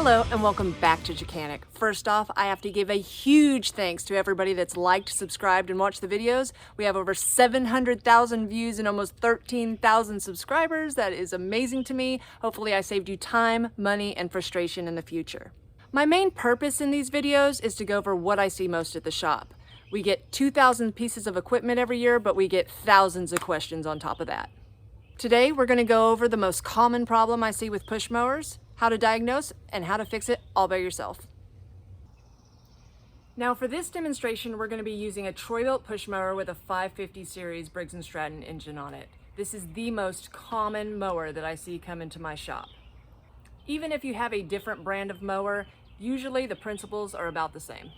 Hello and welcome back to Chickanic. First off, I have to give a huge thanks to everybody that's liked, subscribed, and watched the videos. We have over 700,000 views and almost 13,000 subscribers. That is amazing to me. Hopefully I saved you time, money, and frustration in the future. My main purpose in these videos is to go over what I see most at the shop. We get 2,000 pieces of equipment every year, but we get thousands of questions on top of that. Today, we're going to go over the most common problem I see with push mowers, how to diagnose, and how to fix it all by yourself. Now for this demonstration, we're going to be using a Troy-Bilt push mower with a 550 series Briggs & Stratton engine on it. This is the most common mower that I see come into my shop. Even if you have a different brand of mower, usually the principles are about the same.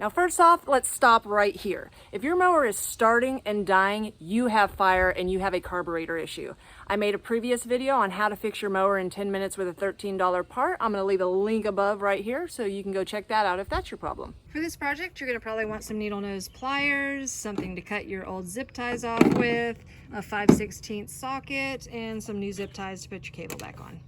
Now first off, let's stop right here. If your mower is starting and dying, you have fire and you have a carburetor issue. I made a previous video on how to fix your mower in 10 minutes with a $13 part. I'm going to leave a link above right here so you can go check that out if that's your problem. For this project, you're going to probably want some needle nose pliers, something to cut your old zip ties off with, a 5/16 socket, and some new zip ties to put your cable back on.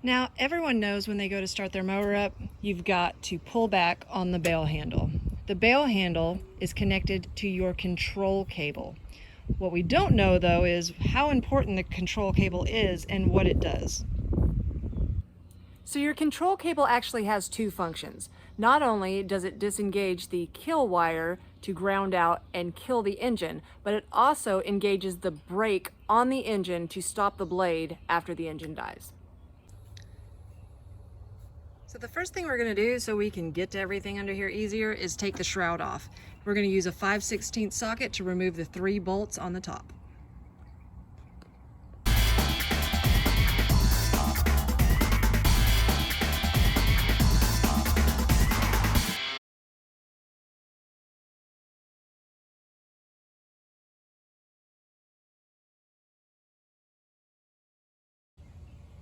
Now, everyone knows when they go to start their mower up, you've got to pull back on the Bale handle. The Bale handle is connected to your control cable. What we don't know, though, is how important the control cable is and what it does. So your control cable actually has two functions. Not only does it disengage the kill wire to ground out and kill the engine, but it also engages the brake on the engine to stop the blade after the engine dies. So the first thing we're going to do so we can get to everything under here easier is take the shroud off. We're going to use a 5/16 socket to remove the 3 bolts on the top.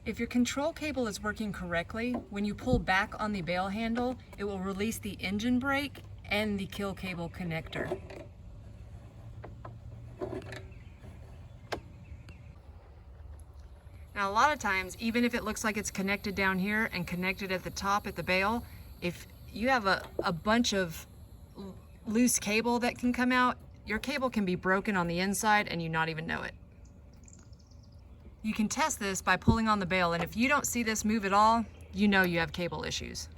If your control cable is working correctly, when you pull back on the Bale handle, it will release the engine brake and the kill cable connector. Now a lot of times, even if it looks like it's connected down here and connected at the top at the Bale, if you have a bunch of loose cable that can come out, your cable can be broken on the inside and you not even know it. You can test this by pulling on the Bale, and if you don't see this move at all, you know you have cable issues.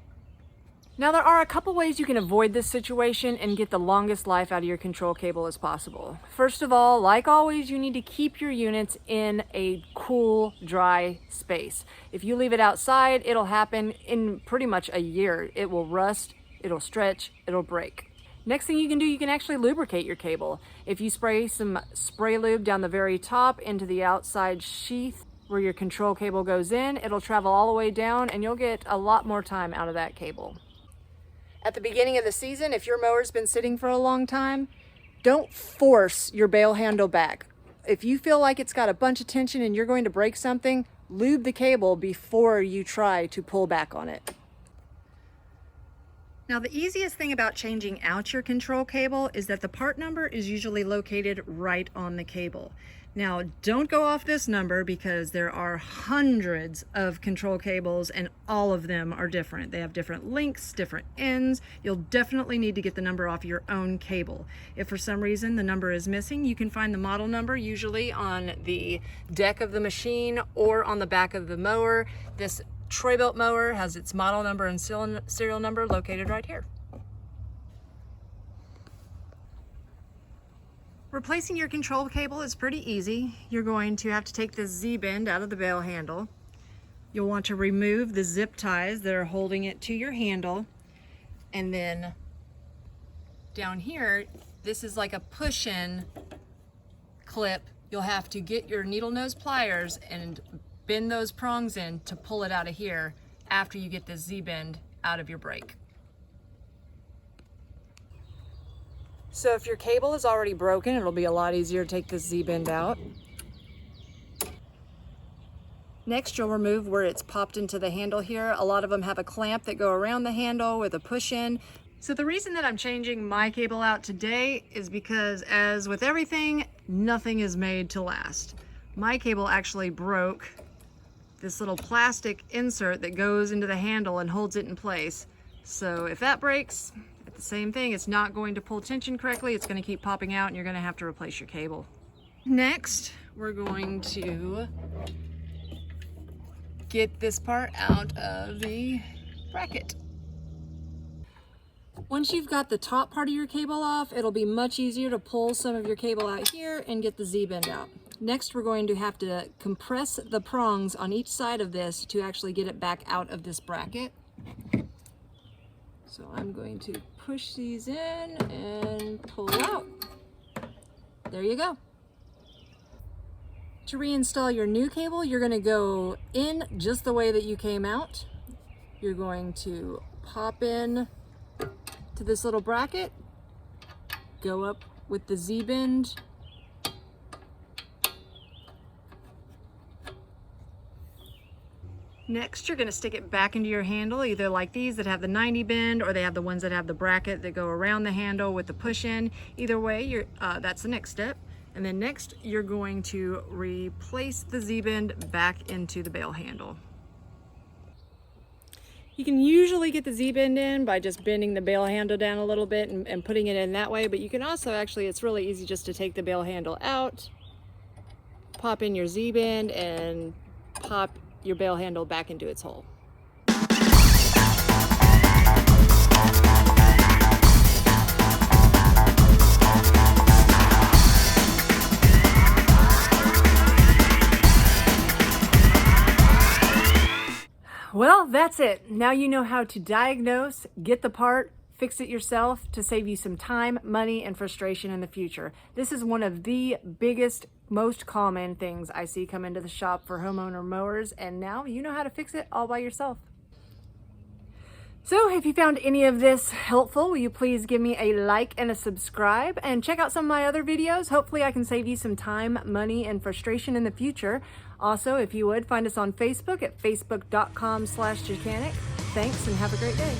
Now there are a couple ways you can avoid this situation and get the longest life out of your control cable as possible. First of all, like always, you need to keep your units in a cool, dry space. If you leave it outside, it'll happen in pretty much a year. It will rust, it'll stretch, it'll break. Next thing you can do, you can actually lubricate your cable. If you spray some spray lube down the very top into the outside sheath where your control cable goes in, it'll travel all the way down and you'll get a lot more time out of that cable. At the beginning of the season, if your mower's been sitting for a long time, don't force your Bale handle back. If you feel like it's got a bunch of tension and you're going to break something, lube the cable before you try to pull back on it. Now the easiest thing about changing out your control cable is that the part number is usually located right on the cable. Now don't go off this number because there are hundreds of control cables and all of them are different. They have different lengths, different ends. You'll definitely need to get the number off your own cable. If for some reason the number is missing, you can find the model number usually on the deck of the machine or on the back of the mower. This Troy-Bilt mower has its model number and serial number located right here. Replacing your control cable is pretty easy. You're going to have to take this Z-bend out of the Bale handle. You'll want to remove the zip ties that are holding it to your handle. And then down here, this is like a push-in clip. You'll have to get your needle nose pliers and bend those prongs in to pull it out of here after you get this Z-bend out of your brake. So if your cable is already broken, it'll be a lot easier to take this Z-bend out. Next, you'll remove where it's popped into the handle here. A lot of them have a clamp that go around the handle with a push-in. So the reason that I'm changing my cable out today is because, as with everything, nothing is made to last. My cable actually broke this little plastic insert that goes into the handle and holds it in place. So if that breaks, it's the same thing. It's not going to pull tension correctly. It's going to keep popping out and you're going to have to replace your cable. Next, we're going to get this part out of the bracket. Once you've got the top part of your cable off, it'll be much easier to pull some of your cable out here and get the Z-bend out. Next, we're going to have to compress the prongs on each side of this to actually get it back out of this bracket. So I'm going to push these in and pull out. There you go. To reinstall your new cable, you're going to go in just the way that you came out. You're going to pop in to this little bracket, go up with the Z-bend, next you're going to stick it back into your handle, either like these that have the 90 bend, or they have the ones that have the bracket that go around the handle with the push in. Either way, that's the next step. And then next you're going to replace the Z-bend back into the Bale handle. You can usually get the Z-bend in by just bending the Bale handle down a little bit and putting it in that way, but you can also actually, it's really easy just to take the Bale handle out, pop in your Z-bend, and pop your Bale handle back into its hole. Well, that's it. Now you know how to diagnose, get the part, fix it yourself to save you some time, money, and frustration in the future. This is one of the biggest, most common things I see come into the shop for homeowner mowers, and now you know how to fix it all by yourself. So if you found any of this helpful, will you please give me a like and a subscribe, and check out some of my other videos. Hopefully I can save you some time, money, and frustration in the future. Also, if you would, find us on Facebook at facebook.com/Chickanic. Thanks and have a great day.